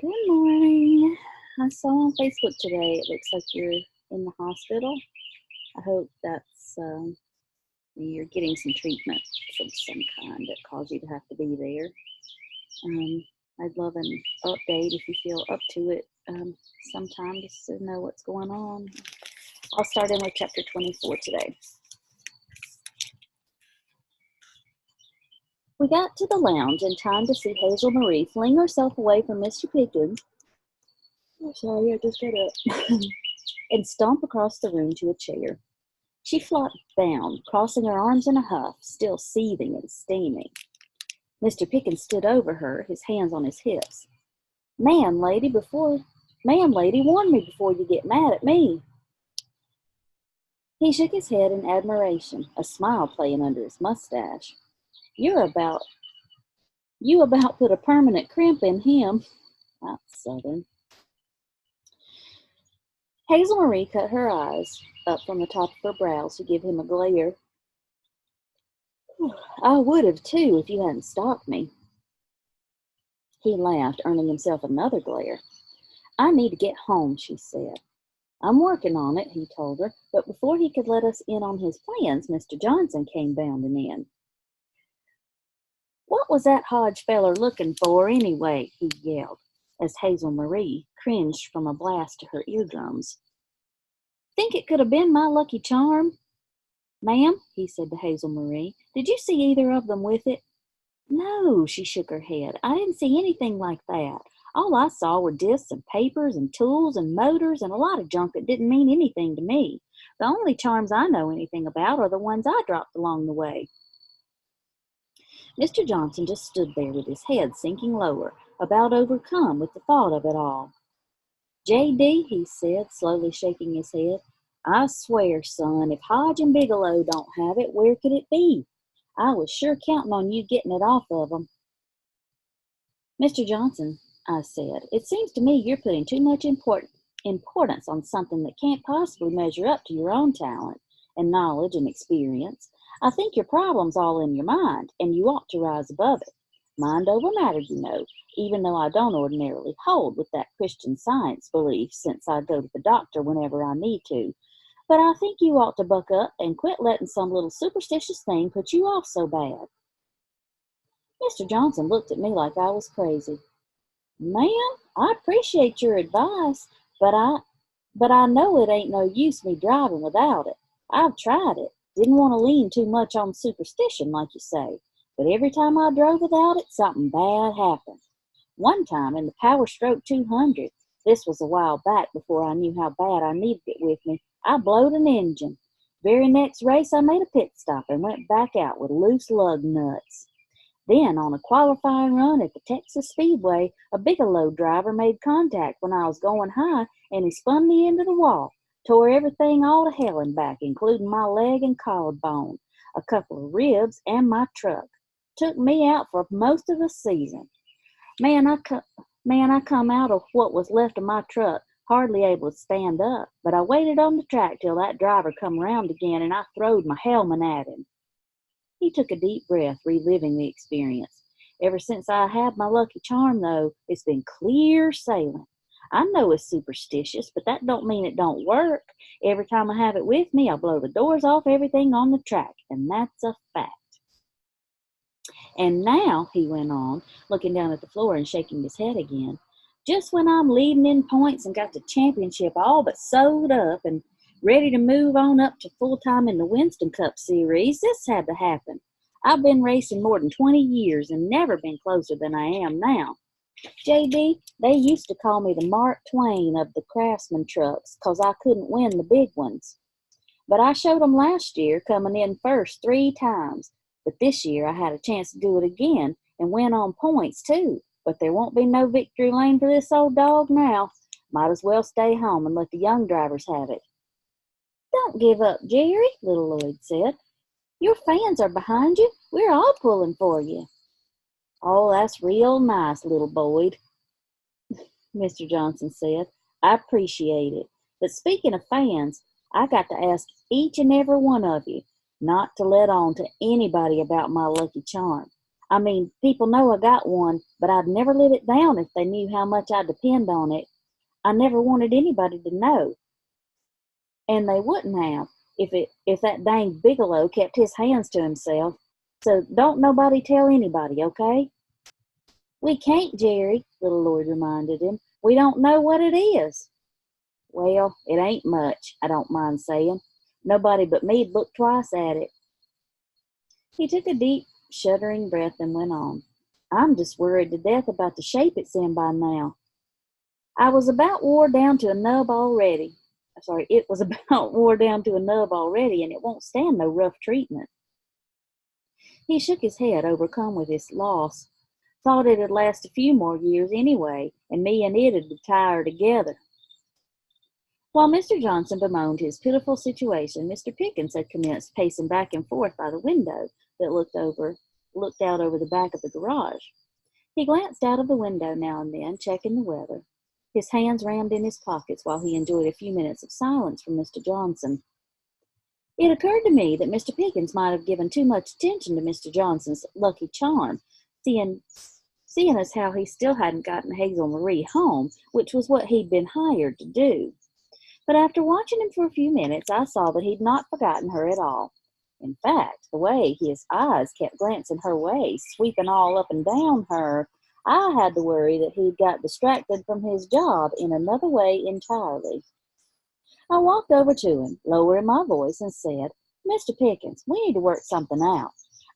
Good morning. I saw on Facebook today it looks like you're in the hospital. I hope that's you're getting some treatment of some kind that caused you to have to be there. I'd love an update if you feel up to it sometime just to know what's going on. I'll start in with chapter 24 today. We got to the lounge in time to see Hazel Marie fling herself away from Mr. Pickens. Oh, sorry, I just got up. And stomp across the room to a chair. She flopped down, crossing her arms in a huff, still seething and steaming. Mr. Pickens stood over her, his hands on his hips. Ma'am, lady, warn me before you get mad at me. He shook his head in admiration, a smile playing under his mustache. You about put a permanent crimp in him. That's Southern. Hazel Marie cut her eyes up from the top of her brows to give him a glare. I would have, too, if you hadn't stopped me. He laughed, earning himself another glare. I need to get home, she said. I'm working on it, he told her, but before he could let us in on his plans, Mr. Johnson came bounding in. What was that Hodge feller looking for, anyway? He yelled, as Hazel Marie cringed from a blast to her eardrums. Think it could have been my lucky charm? Ma'am, he said to Hazel Marie, did you see either of them with it? No, she shook her head. I didn't see anything like that. All I saw were discs and papers and tools and motors and a lot of junk that didn't mean anything to me. The only charms I know anything about are the ones I dropped along the way. Mr. Johnson just stood there with his head sinking lower, about overcome with the thought of it all. J.D., he said, slowly shaking his head, I swear, son, if Hodge and Bigelow don't have it, where could it be? I was sure counting on you getting it off of them. Mr. Johnson, I said, it seems to me you're putting too much importance on something that can't possibly measure up to your own talent and knowledge and experience. I think your problem's all in your mind, and you ought to rise above it. Mind over matter, you know, even though I don't ordinarily hold with that Christian Science belief since I go to the doctor whenever I need to. But I think you ought to buck up and quit letting some little superstitious thing put you off so bad. Mr. Johnson looked at me like I was crazy. Ma'am, I appreciate your advice, but I know it ain't no use me driving without it. I've tried it. Didn't want to lean too much on superstition, like you say. But every time I drove without it, something bad happened. One time in the Power Stroke 200, this was a while back before I knew how bad I needed it with me, I blowed an engine. Very next race, I made a pit stop and went back out with loose lug nuts. Then, on a qualifying run at the Texas Speedway, a Bigelow driver made contact when I was going high, and he spun me into the wall, tore everything all to hell and back, including my leg and collarbone, a couple of ribs, and my truck. Took me out for most of the season. Man, I come out of what was left of my truck, hardly able to stand up, but I waited on the track till that driver come around again, and I throwed my helmet at him. He took a deep breath, reliving the experience. Ever since I had my lucky charm, though, it's been clear sailing. I know it's superstitious, but that don't mean it don't work. Every time I have it with me, I blow the doors off everything on the track, and that's a fact. And now, he went on, looking down at the floor and shaking his head again, just when I'm leading in points and got the championship all but sewed up and ready to move on up to full-time in the Winston Cup Series, this had to happen. I've been racing more than 20 years and never been closer than I am now. J.D., they used to call me the Mark Twain of the Craftsman trucks 'cause I couldn't win the big ones. But I showed them last year, coming in first 3 times. But this year I had a chance to do it again and win on points, too. But there won't be no victory lane for this old dog now. Might as well stay home and let the young drivers have it. Don't give up, Jerry, little Lloyd said. Your fans are behind you. We're all pulling for you. Oh, that's real nice, little Boyd, Mr. Johnson said. I appreciate it. But speaking of fans, I got to ask each and every one of you not to let on to anybody about my lucky charm. I mean, people know I got one, but I'd never let it down if they knew how much I depend on it. I never wanted anybody to know, and they wouldn't have if that dang Bigelow kept his hands to himself. So don't nobody tell anybody, okay? We can't, Jerry, little Lloyd reminded him. We don't know what it is. Well, it ain't much, I don't mind saying. Nobody but me'd look twice at it. He took a deep, shuddering breath and went on. I'm just worried to death about the shape it's in by now. I was about wore down to a nub already. Sorry, it was about wore down to a nub already, and it won't stand no rough treatment. He shook his head, overcome with his loss. Thought it'd last a few more years anyway, and me and it'd retire together. While Mr. Johnson bemoaned his pitiful situation, Mr. Pickens had commenced pacing back and forth by the window that looked out over the back of the garage. He glanced out of the window now and then, checking the weather, his hands rammed in his pockets while he enjoyed a few minutes of silence from Mr. Johnson. It occurred to me that Mr. Pickens might have given too much attention to Mr. Johnson's lucky charm, seeing as how he still hadn't gotten Hazel Marie home, which was what he'd been hired to do. But after watching him for a few minutes, I saw that he'd not forgotten her at all. In fact, the way his eyes kept glancing her way, sweeping all up and down her, I had to worry that he'd got distracted from his job in another way entirely. I walked over to him, lowering my voice, and said, Mr. Pickens, we need to work something out.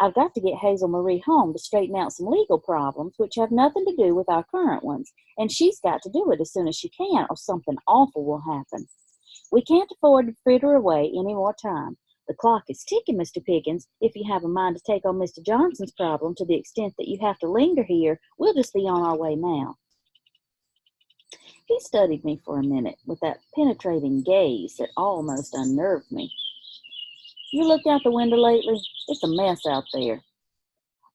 I've got to get Hazel Marie home to straighten out some legal problems which have nothing to do with our current ones, and she's got to do it as soon as she can, or something awful will happen. We can't afford to fritter away any more time. The clock is ticking, Mr. Pickens. If you have a mind to take on Mr. Johnson's problem to the extent that you have to linger here, we'll just be on our way now. He studied me for a minute with that penetrating gaze that almost unnerved me. You looked out the window lately? It's a mess out there.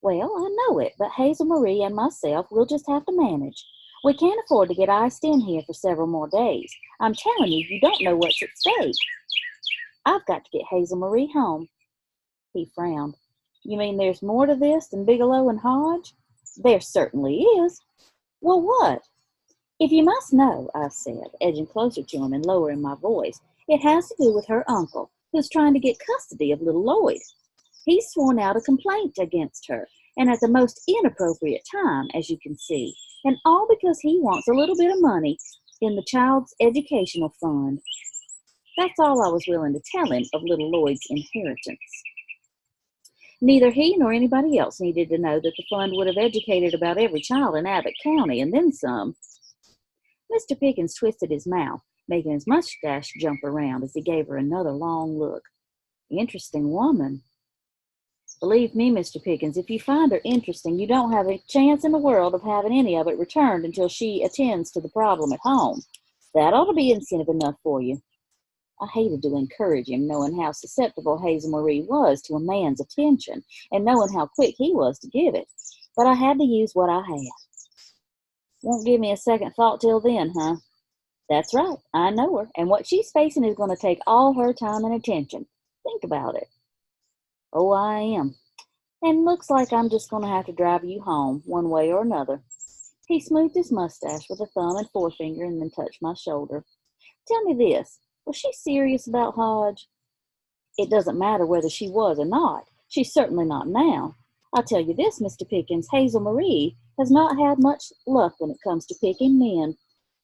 Well, I know it, but Hazel Marie and myself will just have to manage. We can't afford to get iced in here for several more days. I'm telling you, you don't know what's at stake. I've got to get Hazel Marie home. He frowned. You mean there's more to this than Bigelow and Hodge? There certainly is. Well, what? If you must know, I said, edging closer to him and lowering my voice, it has to do with her uncle, who's trying to get custody of little Lloyd. He's sworn out a complaint against her, and at the most inappropriate time, as you can see, and all because he wants a little bit of money in the child's educational fund. That's all I was willing to tell him of little Lloyd's inheritance. Neither he nor anybody else needed to know that the fund would have educated about every child in Abbott County, and then some. Mr. Pickens twisted his mouth, making his mustache jump around as he gave her another long look. Interesting woman. Believe me, Mr. Pickens, if you find her interesting, you don't have a chance in the world of having any of it returned until she attends to the problem at home. That ought to be incentive enough for you. I hated to encourage him, knowing how susceptible Hazel Marie was to a man's attention, and knowing how quick he was to give it, but I had to use what I had. Won't give me a second thought till then, huh? That's right, I know her, and what she's facing is going to take all her time and attention. Think about it. Oh, I am. And looks like I'm just going to have to drive you home, one way or another. He smoothed his mustache with a thumb and forefinger and then touched my shoulder. Tell me this, was she serious about Hodge? It doesn't matter whether she was or not. She's certainly not now. I'll tell you this, Mr. Pickens, Hazel Marie has not had much luck when it comes to picking men.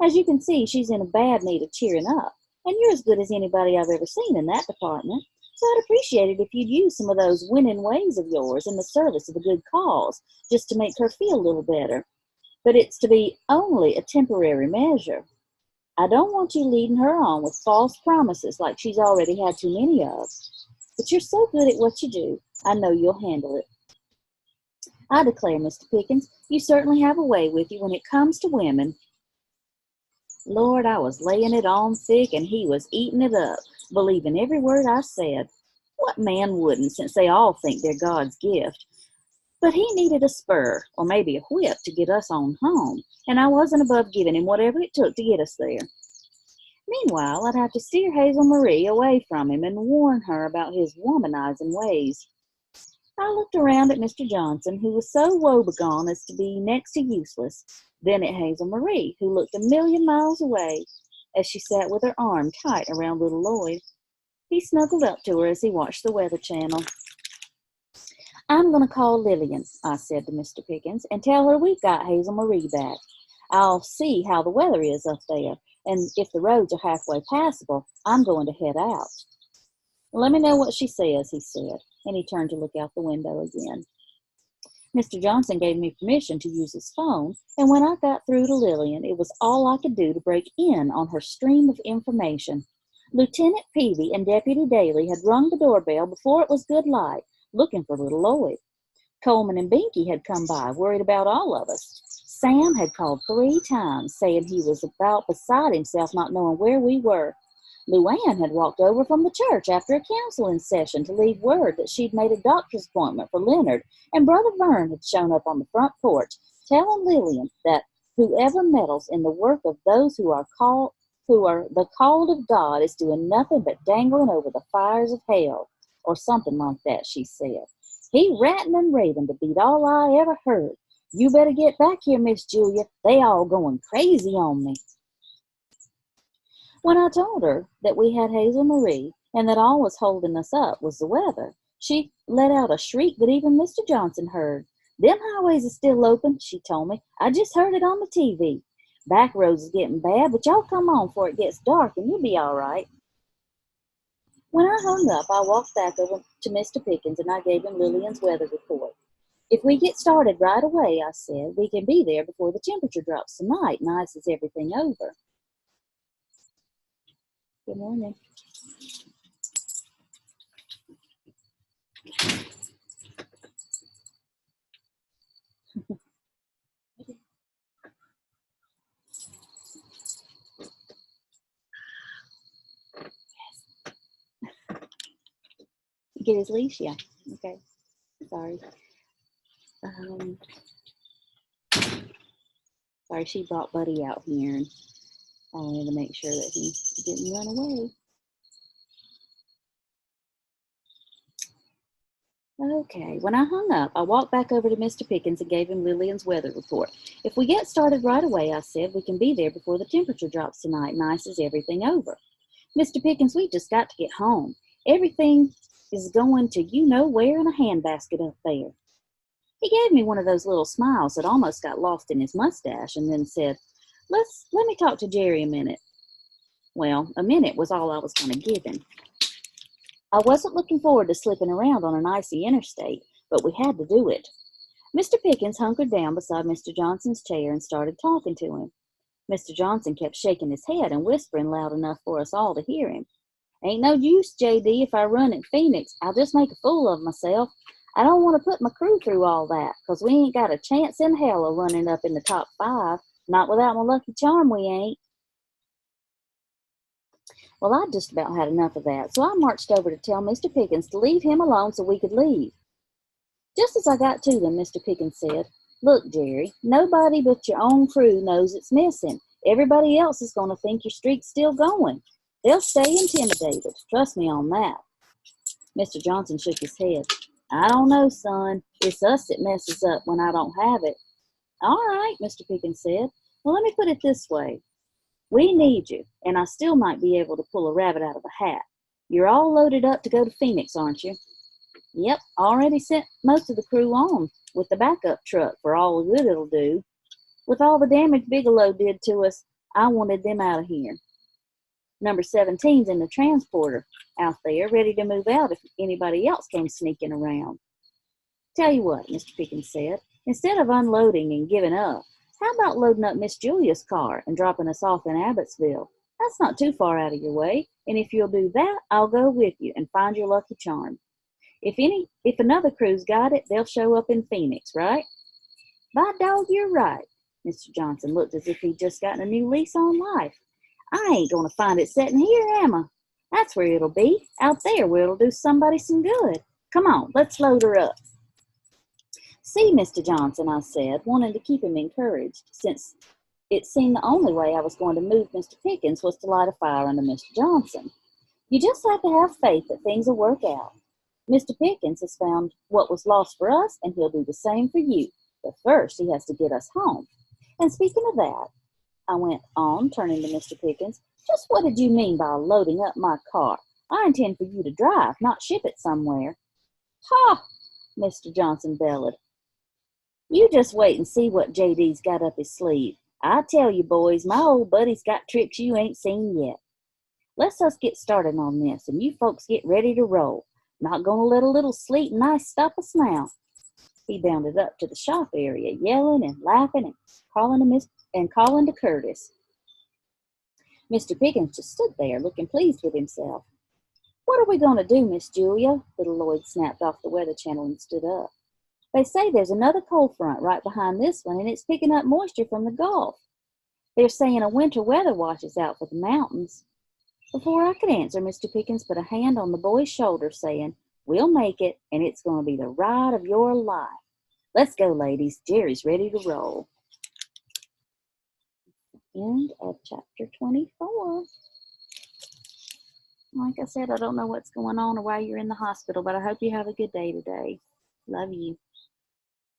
As you can see, she's in a bad need of cheering up, and you're as good as anybody I've ever seen in that department. So I'd appreciate it if you'd use some of those winning ways of yours in the service of a good cause, just to make her feel a little better. But it's to be only a temporary measure. I don't want you leading her on with false promises like she's already had too many of. But you're so good at what you do, I know you'll handle it. I declare, Mr. Pickens, you certainly have a way with you when it comes to women. Lord, I was laying it on thick, and he was eating it up, believing every word I said. What man wouldn't, since they all think they're God's gift? But he needed a spur, or maybe a whip, to get us on home, and I wasn't above giving him whatever it took to get us there. Meanwhile, I'd have to steer Hazel Marie away from him and warn her about his womanizing ways. I looked around at Mr. Johnson, who was so woebegone as to be next to useless, then at Hazel Marie, who looked a million miles away as she sat with her arm tight around little Lloyd. He snuggled up to her as he watched the Weather Channel. "I'm going to call Lillian," I said to Mr. Pickens, "and tell her we've got Hazel Marie back. I'll see how the weather is up there, and if the roads are halfway passable, I'm going to head out." "Let me know what she says," he said, and he turned to look out the window again. Mr. Johnson gave me permission to use his phone, and when I got through to Lillian, it was all I could do to break in on her stream of information. Lieutenant Peavy and Deputy Daly had rung the doorbell before it was good light, looking for little Lloyd. Coleman and Binky had come by, worried about all of us. Sam had called 3 times, saying he was about beside himself not knowing where we were. Luann had walked over from the church after a counseling session to leave word that she'd made a doctor's appointment for Leonard, and Brother Vern had shown up on the front porch, telling Lillian that whoever meddles in the work of those who are the called of God is doing nothing but dangling over the fires of hell, or something like that, she said. "He ratting and raving to beat all I ever heard. You better get back here, Miss Julia. They all going crazy on me." When I told her that we had Hazel Marie and that all was holding us up was the weather, she let out a shriek that even Mr. Johnson heard. "Them highways is still open," she told me. "I just heard it on the TV. Back roads is getting bad, but y'all come on before it gets dark and you'll be all right." When I hung up, I walked back over to Mr. Pickens and I gave him Lillian's weather report. "If we get started right away," I said, "we can be there before the temperature drops tonight and ices everything over." Good morning. Get his leash? Yeah. Okay. Sorry. Um, Sorry, she brought Buddy out here, and I wanted to make sure that he didn't run away. Okay, when I hung up, I walked back over to Mr. Pickens and gave him Lillian's weather report. "If we get started right away," I said, "we can be there before the temperature drops tonight and ices everything over. Mr. Pickens, we just got to get home. Everything is going to you-know-where in a handbasket up there." He gave me one of those little smiles that almost got lost in his mustache and then said, Let me talk to Jerry a minute." Well, a minute was all I was going to give him. I wasn't looking forward to slipping around on an icy interstate, but we had to do it. Mr. Pickens hunkered down beside Mr. Johnson's chair and started talking to him. Mr. Johnson kept shaking his head and whispering loud enough for us all to hear him. "Ain't no use, J.D., if I run at Phoenix. I'll just make a fool of myself. I don't want to put my crew through all that, 'cause we ain't got a chance in hell of running up in the top 5. Not without my lucky charm, we ain't." Well, I'd just about had enough of that, so I marched over to tell Mr. Pickens to leave him alone so we could leave. Just as I got to them, Mr. Pickens said, "Look, Jerry, nobody but your own crew knows it's missing. Everybody else is going to think your streak's still going. They'll stay intimidated. Trust me on that." Mr. Johnson shook his head. "I don't know, son. It's us that messes up when I don't have it." "All right," Mr. Pickens said. "Well, let me put it this way. We need you, and I still might be able to pull a rabbit out of a hat. You're all loaded up to go to Phoenix, aren't you?" "Yep, already sent most of the crew on with the backup truck for all the good it'll do. With all the damage Bigelow did to us, I wanted them out of here. Number 17's in the transporter out there, ready to move out if anybody else came sneaking around." "Tell you what," Mr. Pickens said, "instead of unloading and giving up, how about loading up Miss Julia's car and dropping us off in Abbottsville? That's not too far out of your way, and if you'll do that, I'll go with you and find your lucky charm. If another crew's got it, they'll show up in Phoenix, right?" "By dog, you're right." Mr. Johnson looked as if he'd just gotten a new lease on life. "I ain't going to find it sitting here, am I? That's where it'll be, out there where it'll do somebody some good. Come on, let's load her up." "See, Mr. Johnson," I said, wanting to keep him encouraged, since it seemed the only way I was going to move Mr. Pickens was to light a fire under Mr. Johnson. "You just have to have faith that things will work out. Mr. Pickens has found what was lost for us, and he'll do the same for you. But first, he has to get us home. And speaking of that, I went on, turning to Mr. Pickens, just what did you mean by loading up my car? I intend for you to drive, not ship it somewhere. Ha! Mr. Johnson bellowed. You just wait and see what JD's got up his sleeve. I tell you, boys, my old buddy's got tricks you ain't seen yet. Let's us get started on this, and you folks get ready to roll. Not going to let a little sleet and ice stop us now. He bounded up to the shop area, yelling and laughing and calling to Curtis. Mr. Pickens just stood there, looking pleased with himself. What are we going to do, Miss Julia? Little Lloyd snapped off the weather channel and stood up. They say there's another cold front right behind this one, and it's picking up moisture from the Gulf. They're saying a winter weather watch is out for the mountains. Before I could answer, Mr. Pickens put a hand on the boy's shoulder, saying, We'll make it, and it's going to be the ride of your life. Let's go, ladies. Jerry's ready to roll. End of chapter 24. Like I said, I don't know what's going on or why you're in the hospital, but I hope you have a good day today. Love you.